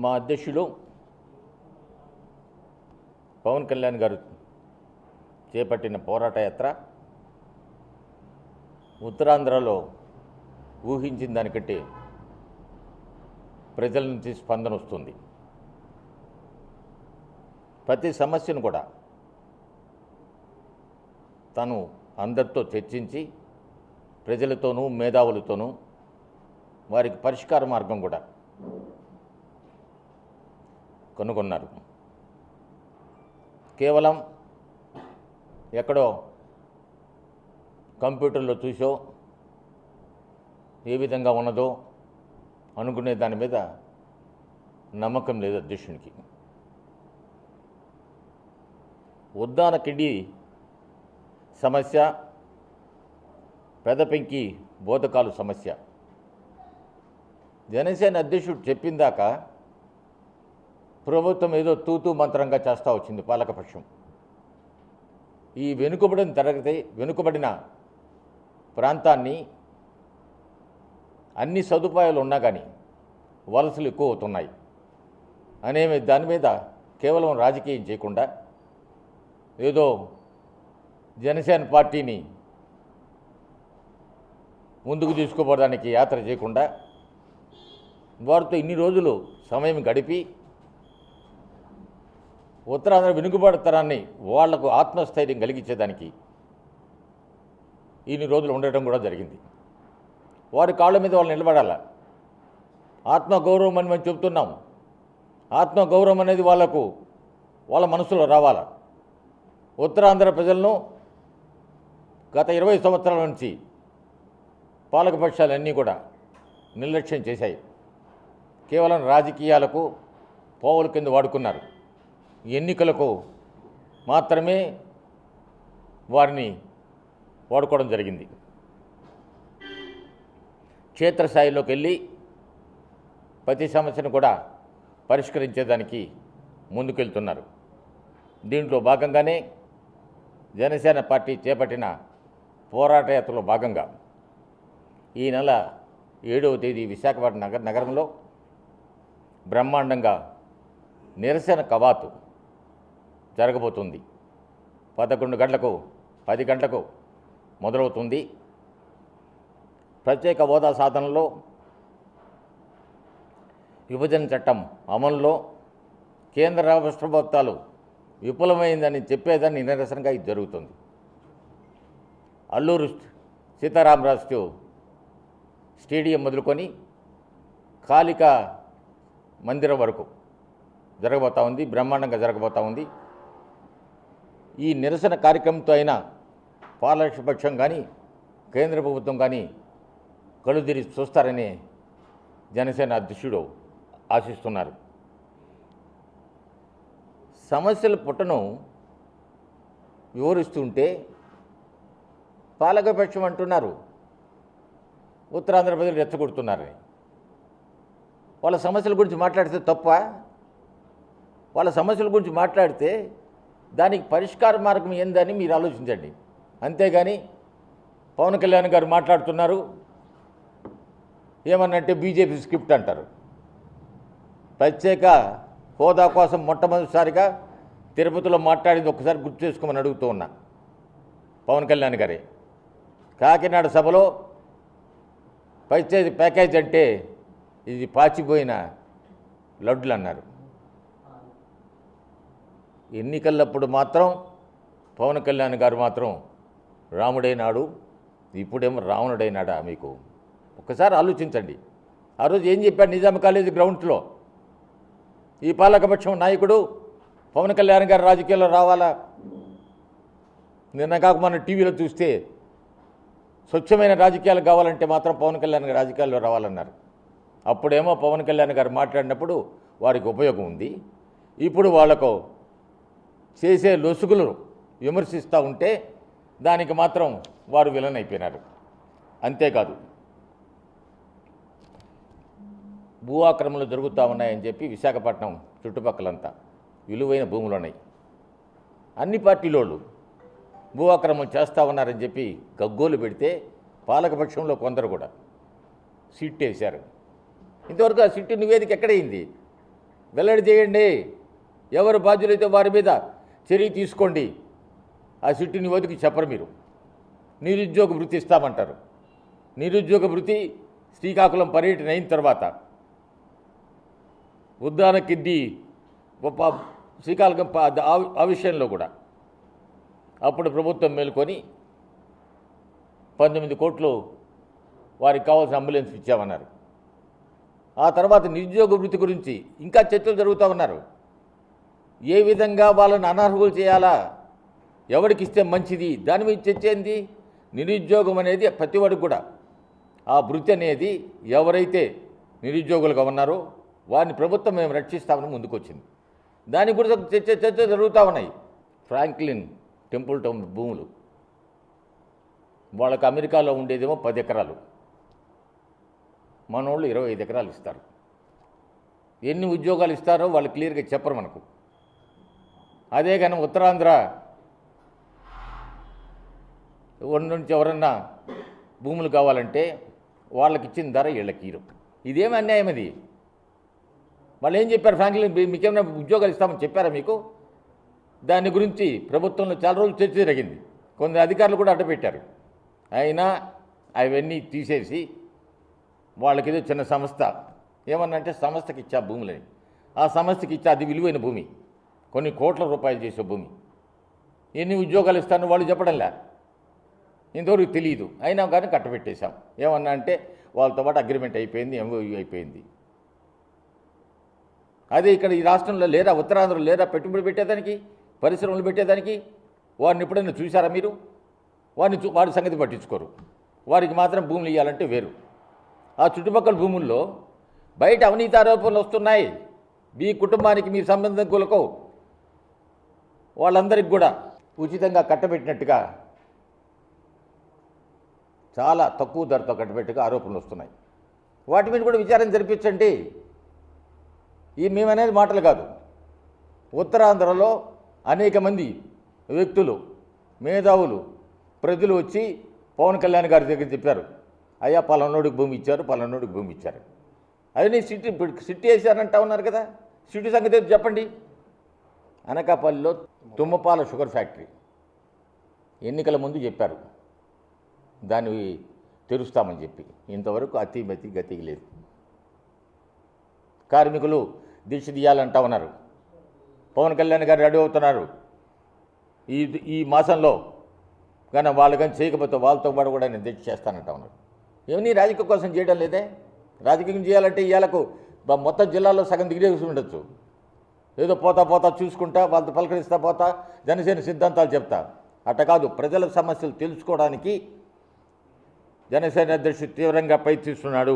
మా అధ్యక్షులు పవన్ కళ్యాణ్ గారు చేపట్టిన పోరాట యాత్ర ఉత్తరాంధ్రలో ఊహించిన దానికంటే ప్రజల నుంచి స్పందన వస్తుంది. ప్రతి సమస్యను కూడా తను అందరితో చర్చించి ప్రజలతోనూ మేధావులతోనూ వారికి పరిష్కార మార్గం కూడా కనుగొన్నారు. కేవలం ఎక్కడో కంప్యూటర్లో చూసో ఏ విధంగా ఉన్నదో అనుకునే దాని మీద నమ్మకం లేదు అధ్యక్షునికి. ఉద్దాన కిండి సమస్య, పెదపెంకి బోధకాలు సమస్య జనసేన అధ్యక్షుడు చెప్పిందాక ప్రభుత్వం ఏదో తూతూ మంత్రంగా చేస్తూ వచ్చింది పాలకపక్షం. ఈ వెనుకబడిన ప్రాంతాన్ని అన్ని సదుపాయాలు ఉన్నా కానీ వలసలు ఎక్కువ అవుతున్నాయి అనే దాని మీద కేవలం రాజకీయం చేయకుండా ఏదో జనసేన పార్టీని ముందుకు తీసుకుపోవడానికి యాత్ర చేయకుండా వారితో ఇన్ని రోజులు సమయం గడిపి ఉత్తరాంధ్ర వెనుకబడతరాన్ని వాళ్లకు ఆత్మస్థైర్యం కలిగించేదానికి ఇన్ని రోజులు ఉండటం కూడా జరిగింది. వారి కాళ్ళ మీద వాళ్ళు నిలబడాల. ఆత్మగౌరవం అని మేము చెబుతున్నాం. ఆత్మగౌరవం అనేది వాళ్ళ మనసులో రావాలా. ఉత్తరాంధ్ర ప్రజలను గత 20 సంవత్సరాల నుంచి పాలకపక్షాలన్నీ కూడా నిర్లక్ష్యం చేశాయి. కేవలం రాజకీయాలకు పోవుల కింద వాడుకున్నారు. ఎన్నికలకు మాత్రమే వారిని వాడుకోవడం జరిగింది. క్షేత్రస్థాయిలోకి వెళ్ళి ప్రతి సమస్యను కూడా పరిష్కరించేదానికి ముందుకెళ్తున్నారు. దీంట్లో భాగంగానే జనసేన పార్టీ చేపట్టిన పోరాట యాత్రలో భాగంగా ఈ నెల 7వ తేదీ విశాఖపట్నం నగరంలో బ్రహ్మాండంగా నిరసన కవాతు జరగబోతుంది. 10 గంటలకు మొదలవుతుంది. ప్రత్యేక హోదా సాధనలో, విభజన చట్టం అమలులో కేంద్ర రాష్ట్ర ప్రభుత్వాలు విఫలమైందని చెప్పేదాన్ని నిరసనగా ఇది జరుగుతుంది. అల్లూరు సీతారామరాజు స్టేడియం మొదలుకొని కాళికా మందిరం వరకు జరగబోతూ ఉంది. బ్రహ్మాండంగా జరగబోతూ ఉంది. ఈ నిరసన కార్యక్రమంతో అయినా పాలకపక్షం కానీ కేంద్ర ప్రభుత్వం కానీ కళ్ళు తెరిచి చూస్తారని జనసేన అధ్యక్షుడు ఆశిస్తున్నారు. సమస్యల పుట్టను వివరిస్తుంటే పాలకపక్షం అంటున్నారు ఉత్తరాంధ్ర ప్రజలు రెచ్చగొడుతున్నారని. వాళ్ళ సమస్యల గురించి మాట్లాడితే తప్ప? వాళ్ళ సమస్యల గురించి మాట్లాడితే దానికి పరిష్కార మార్గం ఏందని మీరు ఆలోచించండి. అంతేగాని పవన్ కళ్యాణ్ గారు మాట్లాడుతున్నారు ఏమన్నంటే బీజేపీ స్క్రిప్ట్ అంటారు. ప్రత్యేక హోదా కోసం మొట్టమొదటిసారిగా తిరుపతిలో మాట్లాడింది ఒక్కసారి గుర్తు చేసుకోమని అడుగుతూ ఉన్నా. పవన్ కళ్యాణ్ గారే కాకినాడ సభలో ప్యాకేజ్ అంటే ఇది పాచిపోయిన లడ్డులు అన్నారు. ఎన్నికలప్పుడు మాత్రం పవన్ కళ్యాణ్ గారు మాత్రం రాముడైనాడు, ఇప్పుడేమో రావణుడైనాడా? మీకు ఒక్కసారి ఆలోచించండి. ఆ రోజు ఏం చెప్పాడు నిజాం కాలేజీ గ్రౌండ్స్లో? ఈ పాలకపక్షం నాయకుడు పవన్ కళ్యాణ్ గారు రాజకీయాల్లో రావాలా? నిన్న కాక మన టీవీలో చూస్తే స్వచ్ఛమైన రాజకీయాలు కావాలంటే మాత్రం పవన్ కళ్యాణ్ గారు రాజకీయాల్లో రావాలన్నారు. అప్పుడేమో పవన్ కళ్యాణ్ గారు మాట్లాడినప్పుడు వారికి ఉపయోగం ఉంది. ఇప్పుడు వాళ్లకు చేసే లొసుగులు విమర్శిస్తూ ఉంటే దానికి మాత్రం వారు విలన్ అయిపోయినారు. అంతేకాదు, భూ ఆక్రమణలు జరుగుతూ ఉన్నాయని చెప్పి విశాఖపట్నం చుట్టుపక్కలంతా విలువైన భూములు ఉన్నాయి. అన్ని పార్టీలోళ్ళు భూ ఆక్రమణ చేస్తూ ఉన్నారని చెప్పి గగ్గోలు పెడితే పాలకపక్షంలో కొందరు కూడా సిట్ వేశారు. ఇంతవరకు ఆ సిట్టు నివేదిక ఎక్కడైంది? వెల్లడి చేయండి. ఎవరు బాధ్యులైతే వారి మీద చర్య తీసుకోండి. ఆ సిట్టు నివేదిక చెప్పరు మీరు. నిరుద్యోగ వృత్తి ఇస్తామంటారు. నిరుద్యోగ వృత్తి శ్రీకాకుళం పర్యటన అయిన తర్వాత ఉద్దాన కిడ్నీ శ్రీకాకుళం ఆ విషయంలో కూడా అప్పుడు ప్రభుత్వం మేలుకొని 19 కోట్లు వారికి కావాల్సిన అంబులెన్స్ ఇచ్చామన్నారు. ఆ తర్వాత నిరుద్యోగ వృత్తి గురించి ఇంకా చర్చలు జరుగుతూ ఉన్నారు. ఏ విధంగా వాళ్ళని అనర్హులు చేయాలా, ఎవరికి ఇస్తే మంచిది, దాని మీద చర్చ ఏంది? నిరుద్యోగం అనేది ప్రతి వాడికి కూడా ఆ వృత్తి అనేది ఎవరైతే నిరుద్యోగులుగా ఉన్నారో వారిని ప్రభుత్వం మేము రక్షిస్తామని ముందుకొచ్చింది. దాని గురించి చర్చ జరుగుతూ ఉన్నాయి. ఫ్రాంక్లిన్ టెంపుల్ టౌన్ భూములు వాళ్ళకి అమెరికాలో ఉండేదేమో 10 ఎకరాలు, మనోళ్ళు 25 ఎకరాలు ఇస్తారు. ఎన్ని ఉద్యోగాలు ఇస్తారో వాళ్ళు క్లియర్గా చెప్పరు మనకు. అదే కానీ ఉత్తరాంధ్ర నుంచి ఎవరన్నా భూములు కావాలంటే వాళ్ళకి ఇచ్చిన ధర వీళ్ళకి ఇరు. ఇదేమి అన్యాయం అది? వాళ్ళు ఏం చెప్పారు? ఫ్రాంక్లిన్ మీకేమైనా ఉద్యోగాలు ఇస్తామని చెప్పారా మీకు? దాని గురించి ప్రభుత్వంలో చాలా రోజులు చర్చ జరిగింది. కొందరు అధికారులు కూడా అడ్డుపెట్టారు. అయినా అవన్నీ తీసేసి వాళ్ళకి ఏదో చిన్న సంస్థ ఏమన్నా అంటే సంస్థకి ఇచ్చా భూములని, ఆ సంస్థకి ఇచ్చా అది విలువైన భూమి, కొన్ని కోట్ల రూపాయలు చేసే భూమి. ఎన్ని ఉద్యోగాలు ఇస్తానో వాళ్ళు చెప్పడంలే, ఇంతవరకు తెలియదు. అయినా కానీ కట్టబెట్టేశాం. ఏమన్నా అంటే వాళ్ళతో పాటు అగ్రిమెంట్ అయిపోయింది, ఎంఓయూ అయిపోయింది. అదే ఇక్కడ ఈ రాష్ట్రంలో లేరా, ఉత్తరాంధ్రలో లేరా పెట్టుబడి పెట్టేదానికి, పరిశ్రమలు పెట్టేదానికి? వారిని ఎప్పుడైనా చూసారా మీరు? వారి సంగతి పట్టించుకోరు. వారికి మాత్రం భూములు ఇవ్వాలంటే వేరు. ఆ చుట్టుపక్కల భూముల్లో బయట అవినీతి ఆరోపణలు వస్తున్నాయి. మీ కుటుంబానికి మీ సంబంధికులకు వాళ్ళందరికీ కూడా ఉచితంగా కట్టబెట్టినట్టుగా, చాలా తక్కువ ధరతో కట్టబెట్టుగా ఆరోపణలు వస్తున్నాయి. వాటి మీద కూడా విచారణ జరిపించండి. ఈ మేమనేది మాటలు కాదు. ఉత్తరాంధ్రలో అనేక మంది వ్యక్తులు, మేధావులు, ప్రజలు వచ్చి పవన్ కళ్యాణ్ గారి దగ్గర చెప్పారు, అయ్యా పలానోడికి భూమి ఇచ్చారు, పలానోడికి భూమి ఇచ్చారు. అవన్నీ సిట్టి వేశారంటా ఉన్నారు కదా. సిటీ సంగతి చెప్పండి. అనకాపల్లిలో తుమ్మపాల షుగర్ ఫ్యాక్టరీ ఎన్నికల ముందు చెప్పారు దాన్ని తెరుస్తామని చెప్పి. ఇంతవరకు అతిమతి గతికి లేదు. కార్మికులు దీక్ష తీయాలంటా ఉన్నారు. పవన్ కళ్యాణ్ గారు రెడీ అవుతున్నారు. ఈ మాసంలో కానీ వాళ్ళు కానీ చేయకపోతే వాళ్ళతో పాటు కూడా నేను దీక్ష చేస్తానంటా ఉన్నారు. ఏమని రాజకీయ కోసం చేయడం లేదే? రాజకీయం చేయాలంటే ఇవాళకు మొత్తం జిల్లాలో సగం దిగిరేసి ఉండొచ్చు. ఏదో పోతా చూసుకుంటా వాళ్ళతో పలకరిస్తా పోతా జనసేన సిద్ధాంతాలు చెప్తా. అట్ట కాదు, ప్రజల సమస్యలు తెలుసుకోవడానికి జనసేన అధ్యక్షుడు తీవ్రంగా ప్రయత్నిస్తున్నాడు.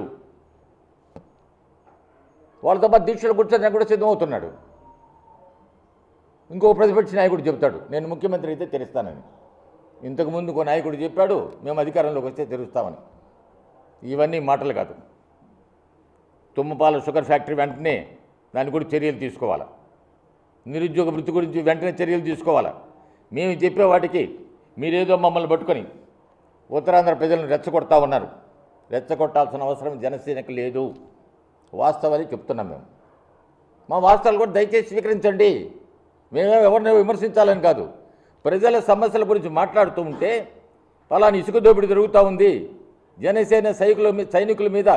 వాళ్ళతో పాటు దీక్షలు కూర్చొని కూడా సిద్ధమవుతున్నాడు. ఇంకో ప్రతిపక్ష నాయకుడు చెప్తాడు, నేను ముఖ్యమంత్రి అయితే తెరుస్తానని. ఇంతకుముందు ఒక నాయకుడు చెప్పాడు, మేము అధికారంలోకి వస్తే తెరుస్తామని. ఇవన్నీ మాటలు కాదు. తుమ్మపాల షుగర్ ఫ్యాక్టరీ వెంటనే దాని కూడా చర్యలు తీసుకోవాలి. నిరుద్యోగ వృత్తి గురించి వెంటనే చర్యలు తీసుకోవాలి. మేము చెప్పే వాటికి మీరేదో మమ్మల్ని పట్టుకొని ఉత్తరాంధ్ర ప్రజలను రెచ్చగొడతా ఉన్నారు. రెచ్చగొట్టాల్సిన అవసరం జనసేనకు లేదు. వాస్తవాలు చెప్తున్నాం మేము. మా వాస్తవాలు కూడా దయచేసి స్వీకరించండి. మేమే ఎవరిని విమర్శించాలని కాదు. ప్రజల సమస్యల గురించి మాట్లాడుతూ ఉంటే పలాని ఇసుక దోపిడీ జరుగుతూ ఉంది, జనసేన సైనికుల మీద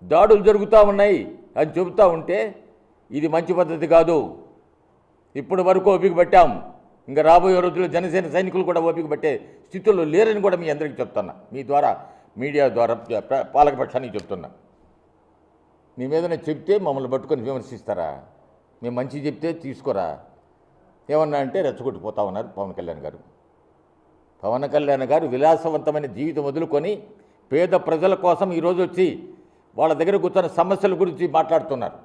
దాడులు జరుగుతూ ఉన్నాయి అని చెబుతూ ఉంటే ఇది మంచి పద్ధతి కాదు. ఇప్పటి వరకు ఓపిక పట్టాం. ఇంకా రాబోయే రోజుల్లో జనసేన సైనికులు కూడా ఓపిక పట్టే స్థితిలో లేరని కూడా మీ అందరికీ చెప్తున్నా. మీ ద్వారా, మీడియా ద్వారా పాలకపక్షానికి చెప్తున్నా. మీ మీదనే చెప్తే మమ్మల్ని పట్టుకొని విమర్శిస్తారా? మేము మంచి చెప్తే తీసుకోరా? ఏమన్నా అంటే రెచ్చగొట్టిపోతా ఉన్నారు పవన్ కళ్యాణ్ గారు. పవన్ కళ్యాణ్ గారు విలాసవంతమైన జీవితం వదులుకొని పేద ప్రజల కోసం ఈరోజు వచ్చి వాళ్ళ దగ్గర కూర్చొని సమస్యల గురించి మాట్లాడుతున్నారు.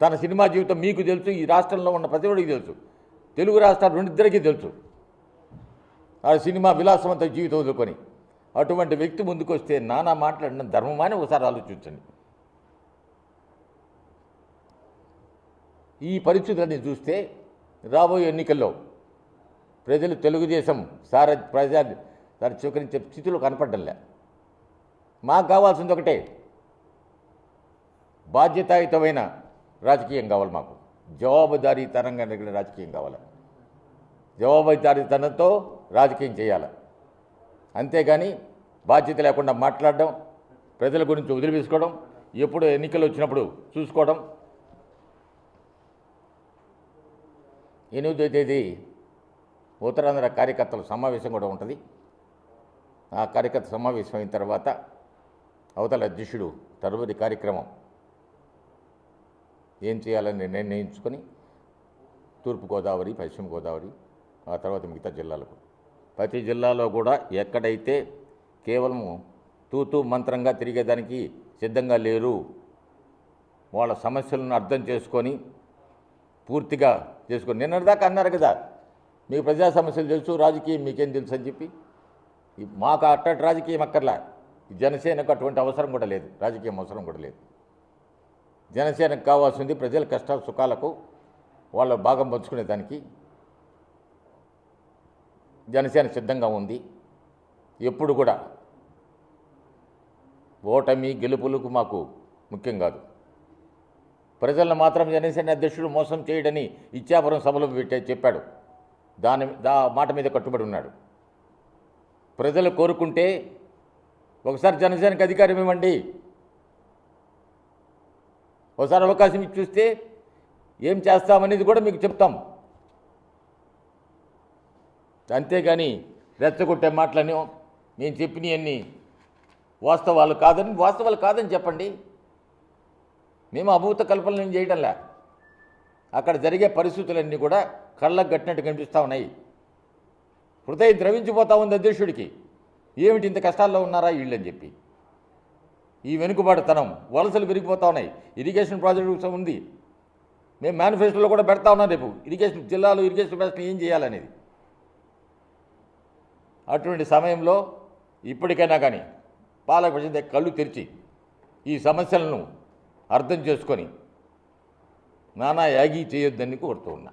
తన సినిమా జీవితం మీకు తెలుసు, ఈ రాష్ట్రంలో ఉన్న ప్రతి ఒక్కరికి తెలుసు, తెలుగు రాష్ట్రాలు రెండిద్దరికీ తెలుసు. ఆ సినిమా విలాసవంత జీవితం వదులుకొని అటువంటి వ్యక్తి ముందుకు వస్తే నానా మాట్లాడిన ధర్మమాని ఒకసారి ఆలోచించండి. ఈ పరిస్థితులన్నీ చూస్తే రాబోయే ఎన్నికల్లో ప్రజలు తెలుగుదేశం ప్రజలు స్వీకరించే స్థితిలో కనపడ్డంలే. మాకు కావాల్సింది ఒకటే, బాధ్యతాయుతమైన రాజకీయం కావాలి. మాకు జవాబుదారీతనంగా కలిగిన రాజకీయం కావాలి. జవాబుదారీతనంతో రాజకీయం చేయాలి. అంతేగాని బాధ్యత లేకుండా మాట్లాడడం, ప్రజల గురించి వదిలివేసుకోవడం, ఎప్పుడు ఎన్నికలు వచ్చినప్పుడు చూసుకోవడం. 8వ తేదీ ఉత్తరాంధ్ర కార్యకర్తల సమావేశం కూడా ఉంటుంది. ఆ కార్యకర్త సమావేశం అయిన తర్వాత అవతల అధ్యక్షుడు తదుపరి కార్యక్రమం ఏం చేయాలని నిర్ణయించుకొని తూర్పుగోదావరి, పశ్చిమ గోదావరి, ఆ తర్వాత మిగతా జిల్లాలకు, ప్రతి జిల్లాలో కూడా ఎక్కడైతే కేవలం తూతూ మంత్రంగా తిరిగేదానికి సిద్ధంగా లేరు, వాళ్ళ సమస్యలను అర్థం చేసుకొని పూర్తిగా చేసుకొని, నిన్నటిదాకా అన్నారు కదా మీకు ప్రజా సమస్యలు తెలుసు, రాజకీయం మీకేం తెలుసు అని చెప్పి. మాకు అట్టటి రాజకీయం అక్కర్లా. జనసేనకు అటువంటి అవసరం కూడా లేదు, రాజకీయం అవసరం కూడా లేదు. జనసేనకు కావాల్సింది ప్రజల కష్టాల సుఖాలకు వాళ్ళ భాగం పంచుకునేదానికి జనసేన సిద్ధంగా ఉంది. ఎప్పుడు కూడా ఓటమి గెలుపులకు మాకు ముఖ్యం కాదు. ప్రజలను మాత్రం జనసేన అధ్యక్షుడు మోసం చేయడని ఇచ్చాపురం సభలో చెప్పాడు. మాట మీద కట్టుబడి ఉన్నాడు. ప్రజలు కోరుకుంటే ఒకసారి జనసేనకు అధికారం ఇవ్వండి, ఒకసారి అవకాశం ఇచ్చి చూస్తే ఏం చేస్తామనేది కూడా మీకు చెప్తాం. అంతేగాని రెచ్చగొట్టే మాటలని నేను చెప్పినవన్నీ వాస్తవాలు కాదని చెప్పండి. మేము అభూత కల్పనలు చేయడంలే. అక్కడ జరిగే పరిస్థితులన్నీ కూడా కళ్ళకు కట్టినట్టు కనిపిస్తూ ఉన్నాయి. హృదయం ద్రవించిపోతూ ఉంది అధ్యక్షుడికి. ఏమిటి ఇంత కష్టాల్లో ఉన్నారా వీళ్ళని చెప్పి. ఈ వెనుకబాటుతనం, వలసలు పెరిగిపోతూ ఉన్నాయి. ఇరిగేషన్ ప్రాజెక్టు ఉంది, మేము మేనిఫెస్టోలో కూడా పెడతా ఉన్నాం రేపు ఇరిగేషన్ జిల్లాలో ఇరిగేషన్ వ్యవస్థ ఏం చేయాలనేది. అటువంటి సమయంలో ఇప్పటికైనా కానీ పాలకపక్షం కళ్ళు తెరిచి ఈ సమస్యలను అర్థం చేసుకొని నానా యాగి చేయొద్దని కోరుతూ ఉన్నా.